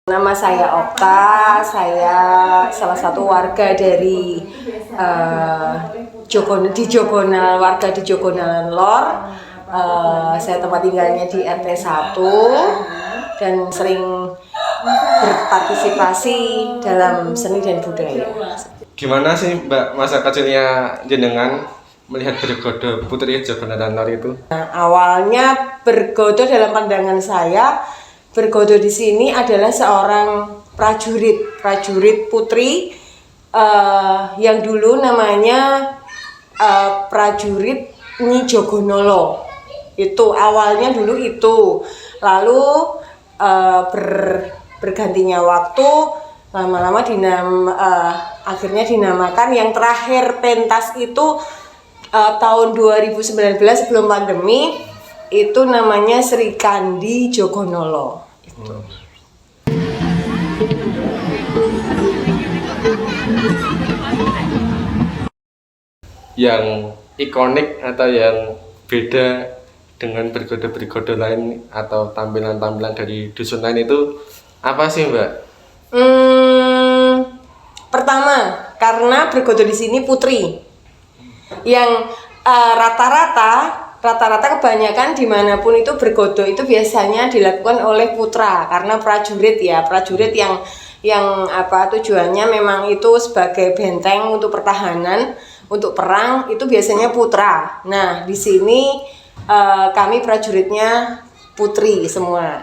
Nama saya Okta, saya salah satu warga dari warga di Jogonalan Lor. Saya tempat tinggalnya di RT 1 dan sering berpartisipasi dalam seni dan budaya. Gimana sih Mbak masa kecilnya jenengan melihat Bergodo Putri Jogonalan Lor itu? Nah, awalnya Bergodo dalam pandangan saya, Bergodo di sini adalah seorang prajurit putri yang dulu namanya prajurit Nyi Jogonolo. Itu awalnya dulu itu. Lalu bergantinya waktu, lama-lama akhirnya dinamakan yang terakhir pentas itu tahun 2019 sebelum pandemi, itu namanya Sri Kandi Jogonolo. Yang ikonik atau yang beda dengan Bergodo lain atau tampilan-tampilan dari dusun lain itu apa sih Mbak? Pertama, karena Bergodo di sini putri, yang rata-rata kebanyakan dimanapun itu Bergodo itu biasanya dilakukan oleh putra, karena prajurit yang tujuannya memang itu sebagai benteng untuk pertahanan, untuk perang itu biasanya putra. Nah, di sini kami prajuritnya putri semua.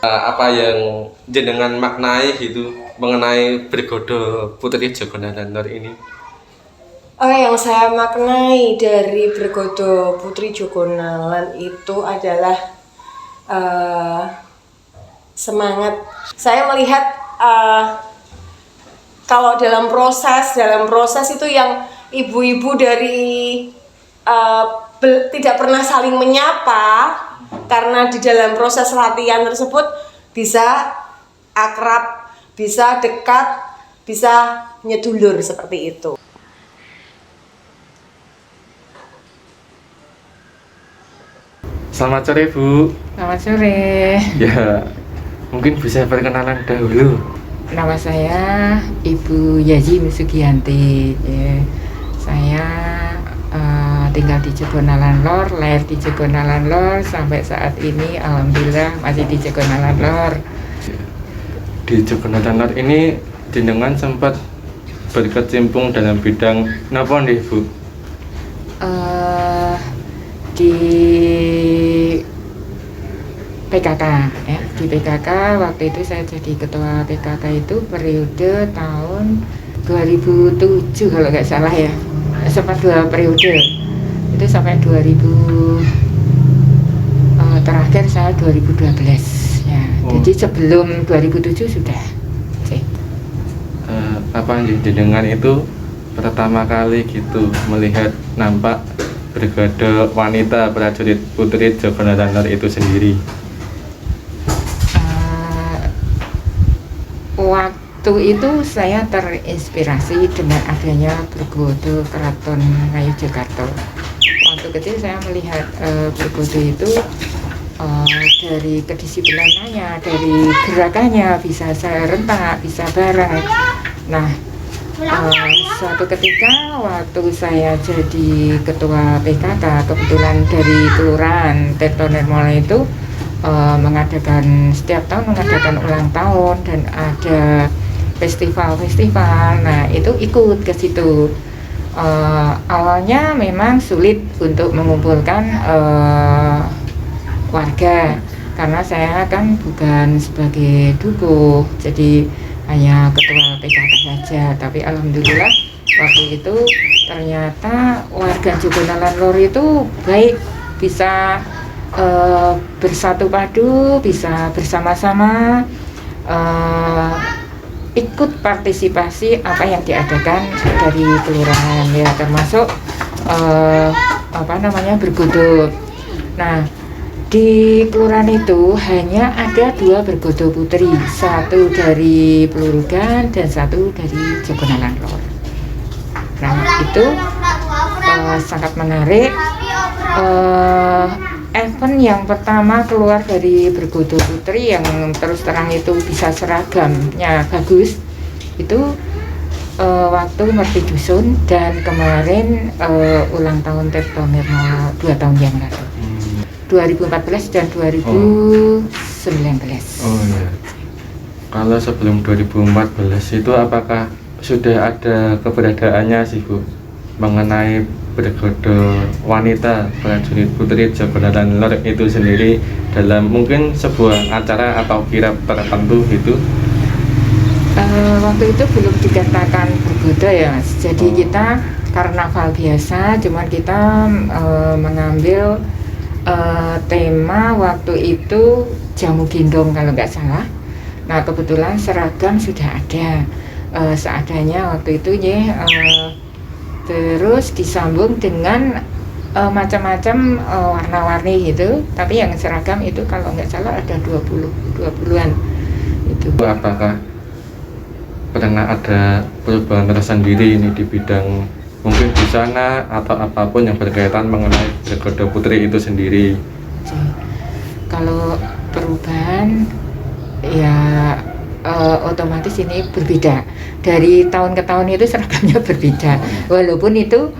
Apa yang jenengan maknai gitu mengenai Bergodo Putri Jogonalan Lor ini? Yang saya maknai dari Bergodo Putri Jogonalan itu adalah semangat. Saya melihat kalau dalam proses itu yang ibu-ibu dari tidak pernah saling menyapa, karena di dalam proses latihan tersebut bisa akrab, bisa dekat, bisa nyedulur seperti itu. Selamat sore Bu. Selamat sore. Ya, mungkin bisa perkenalan dahulu. Nama saya Ibu Yaji Misugianti. Saya tinggal di Jogonalan Lor, lahir di Jogonalan Lor, sampai saat ini alhamdulillah masih di Jogonalan Lor. Di Jogonalan Lor ini jenengan sempat berkecimpung dalam bidang napa nih Bu? Di PKK ya, di PKK waktu itu saya jadi ketua PKK itu periode tahun 2007 kalau nggak salah ya, sempat 2 periode itu sampai 2000, terakhir saya 2012 ya. Jadi sebelum 2007 sudah. Apa jenengan itu pertama kali gitu melihat nampak Bergodo wanita prajurit Putri Jogonalan Lor itu sendiri? Waktu itu saya terinspirasi dengan adanya Bergodo Keraton Ngayogyakarta. Waktu kecil saya melihat Bergodo itu dari kedisiplinannya, dari gerakannya bisa serentak, bisa bareng. Nah, suatu ketika waktu saya jadi ketua PKK, kebetulan dari Kelurahan Tirto Nirmala itu setiap tahun mengadakan ulang tahun dan ada festival. Nah, itu ikut ke situ. Awalnya memang sulit untuk mengumpulkan warga, karena saya kan bukan sebagai dukuh, jadi hanya ketua PKK saja. Tapi alhamdulillah waktu itu ternyata warga Jogonalan Lor itu baik, bisa bersatu padu, bisa bersama-sama ikut partisipasi apa yang diadakan dari kelurahan ya, termasuk Bergodo. Nah, di kelurahan itu hanya ada 2 Bergodo putri, satu dari Pelurugan dan satu dari Jogonalan Lor. Nah, itu sangat menarik. event yang pertama keluar dari Bergodo Putri yang terus terang itu bisa seragamnya bagus itu waktu Merti Dusun dan kemarin ulang tahun Tirto Nirmala 2 tahun yang lalu 2014 dan 2019. Oh iya. Kalau sebelum 2014 itu apakah sudah ada keberadaannya sih Bu mengenai Bergodo wanita prajurit putri Jogonatan Lor itu sendiri dalam mungkin sebuah acara atau kirab tertentu itu? Waktu itu belum dikatakan bergodo ya Mas. Jadi kita karnaval biasa, cuman kita mengambil tema waktu itu jamu gendong kalau nggak salah. Nah kebetulan seragam sudah ada seadanya waktu itu ya. Terus disambung dengan macam-macam warna-warni gitu. Tapi yang seragam itu kalau nggak salah ada 20-an itu. Apakah pernah ada perubahan tersendiri ini di bidang mungkin busana atau apapun yang berkaitan mengenai Bergodo Putri itu sendiri? Kalau perubahan ya otomatis ini berbeda dari tahun ke tahun, itu seragamnya berbeda walaupun itu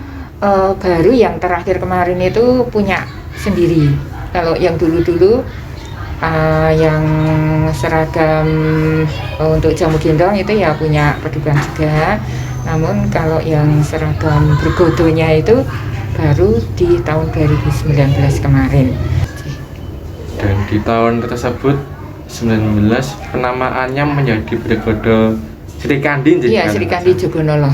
baru yang terakhir kemarin itu punya sendiri. Kalau yang dulu-dulu yang seragam untuk jamu gendong itu ya punya Padukan juga, namun kalau yang seragam bergodonya itu baru di tahun 2019 kemarin. Dan di tahun tersebut 19 penamaannya menjadi Bergodo Sri Kandi. Iya, Sri Kandi Jogonolo.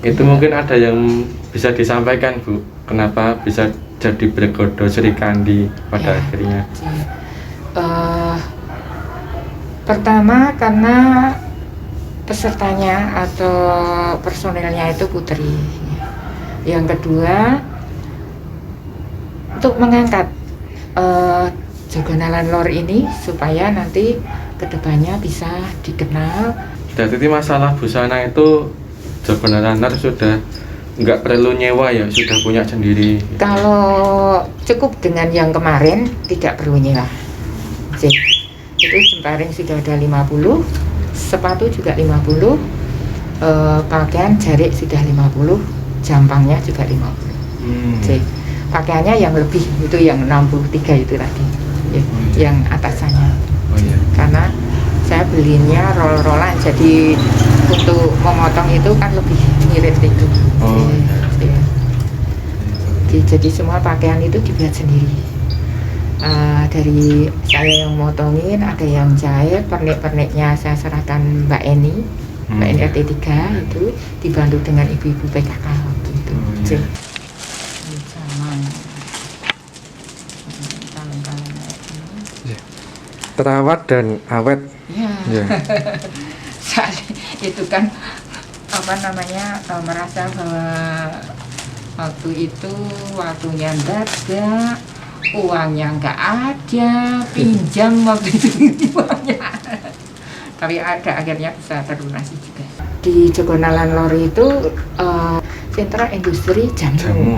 Itu mungkin ada yang bisa disampaikan Bu, kenapa bisa jadi Bergodo Sri Kandi pada akhirnya? Pertama karena pesertanya atau personelnya itu putri. Yang kedua untuk mengangkat Jogonalan Lor ini supaya nanti kedepannya bisa dikenal. Jadi masalah busana itu Jogonalan Lor sudah nggak perlu nyewa ya, sudah punya sendiri. Kalau cukup dengan yang kemarin tidak perlu nyewa. Itu jemparing sudah ada 50, sepatu juga 50, pakaian jarik sudah 50, jampangnya juga 50. Pakaiannya yang lebih itu yang 63 itu tadi. Yang atasannya. Karena saya belinya roll-rollan, jadi untuk memotong itu kan lebih ngirit itu. Jadi semua pakaian itu dibuat sendiri. Dari saya yang motongin, ada yang jahit, pernik-perniknya saya serahkan Mbak Eni, Mbak Eni RT 3 itu dibantu dengan ibu-ibu PKK waktu itu. Terawat dan awet. Ya. Itu kan merasa bahwa waktu itu waktunya dadak, uangnya nggak ada, pinjam waktu itu uangnya. Tapi ada, akhirnya bisa terlunasi juga. Di Jogonalan Lor itu sentra industri jamu.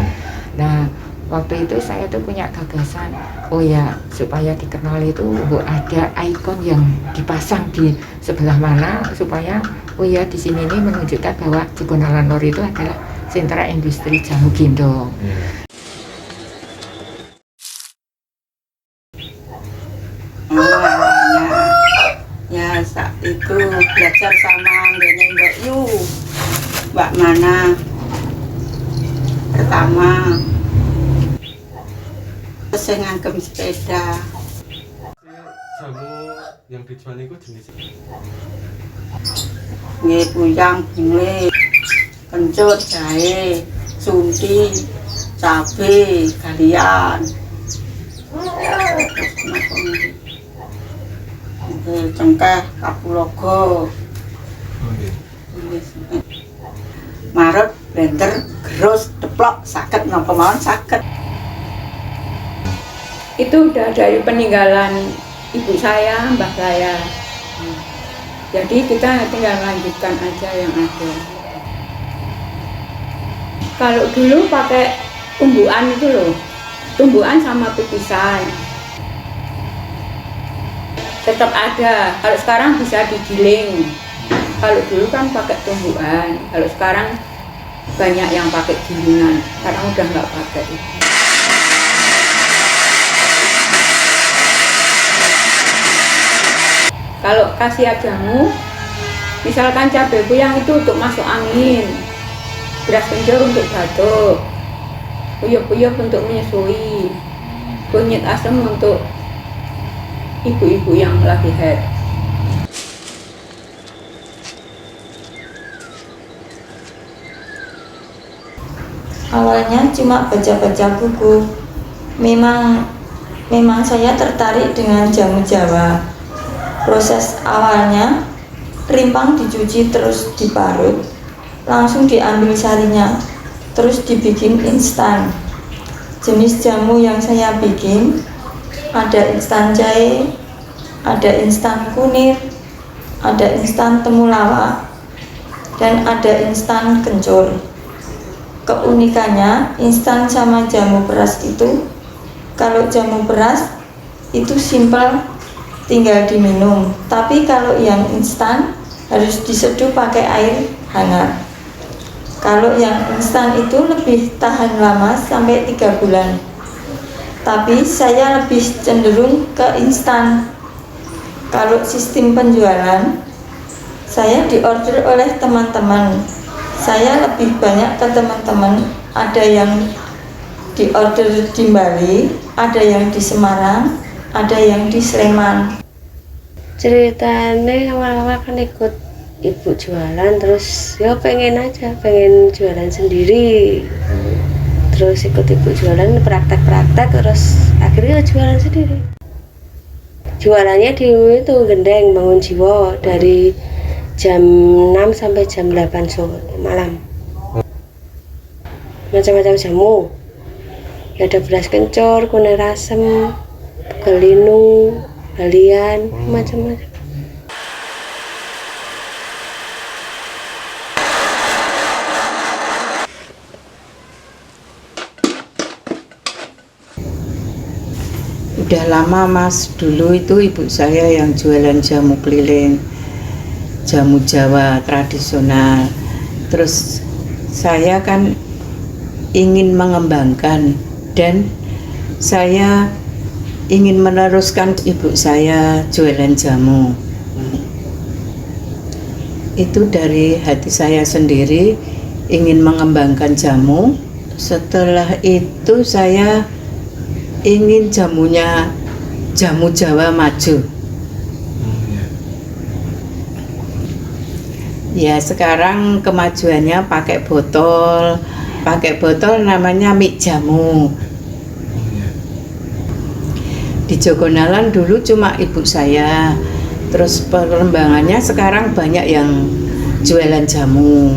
Nah waktu itu saya tuh punya gagasan, oh ya supaya dikenal itu ada ikon yang dipasang di sebelah mana supaya oh ya di sini ini menunjukkan bahwa Jogonalan Lor itu adalah sentra industri jamu gendong. Ya saat itu belajar sama Mbak Yu, Mbak Mana pertama. Saya ngangkem sepeda. Jamu yang dijual itu jenis Nggih puyang, bungle, kencur, jahe, sunti, cabe, galian. Cengkeh, kapulaga. Marut, blender, gerus, deplok, saged napa mawon saged. Itu udah dari peninggalan ibu saya, mbah saya. Jadi kita tinggal lanjutkan aja yang ada. Kalau dulu pakai umbuan itu loh, tumbuhan sama pipisan. Tetap ada. Kalau sekarang bisa digiling. Kalau dulu kan pakai tumbuhan. Kalau sekarang banyak yang pakai gilingan. Sekarang udah nggak pakai. Kalau kasih jamu, misalkan cabai kuyang itu untuk masuk angin, beras kencur untuk batuk, kuyup-kuyup untuk menyusui, kunyit asam untuk ibu-ibu yang lagi haid. Awalnya cuma baca-baca buku. Memang saya tertarik dengan jamu Jawa. Proses awalnya, rimpang dicuci terus diparut, langsung diambil sarinya, terus dibikin instan. Jenis jamu yang saya bikin ada instan jahe, ada instan kunir, ada instan temulawak, dan ada instan kencur. Keunikannya, instan sama jamu beras itu, kalau jamu beras itu simpel, tinggal diminum. Tapi kalau yang instan harus diseduh pakai air hangat. Kalau yang instan itu lebih tahan lama sampai 3 bulan. Tapi saya lebih cenderung ke instan. Kalau sistem penjualan, saya diorder oleh teman-teman. Saya lebih banyak ke teman-teman. Ada yang diorder di Bali, ada yang di Semarang, ada yang di Sleman. Ceritanya awal-awal kan ikut ibu jualan, terus ya pengen jualan sendiri, terus ikut ibu jualan praktek, terus akhirnya jualan sendiri. Jualannya di itu Gendeng Bangun Jiwo dari jam 6 sampai jam 8 sore malam. Macam-macam jamu, ya ada beras kencur, kunir asem, gelinung, balian, macam-macam. Udah lama Mas, dulu itu ibu saya yang jualan jamu keliling, jamu Jawa tradisional. Terus saya kan ingin mengembangkan dan saya ingin meneruskan ibu saya jualan jamu. Itu dari hati saya sendiri ingin mengembangkan jamu. Setelah itu saya ingin jamunya jamu Jawa maju. Ya sekarang kemajuannya pakai botol namanya mik jamu. Di Jogonalan dulu cuma ibu saya, terus perkembangannya sekarang banyak yang jualan jamu.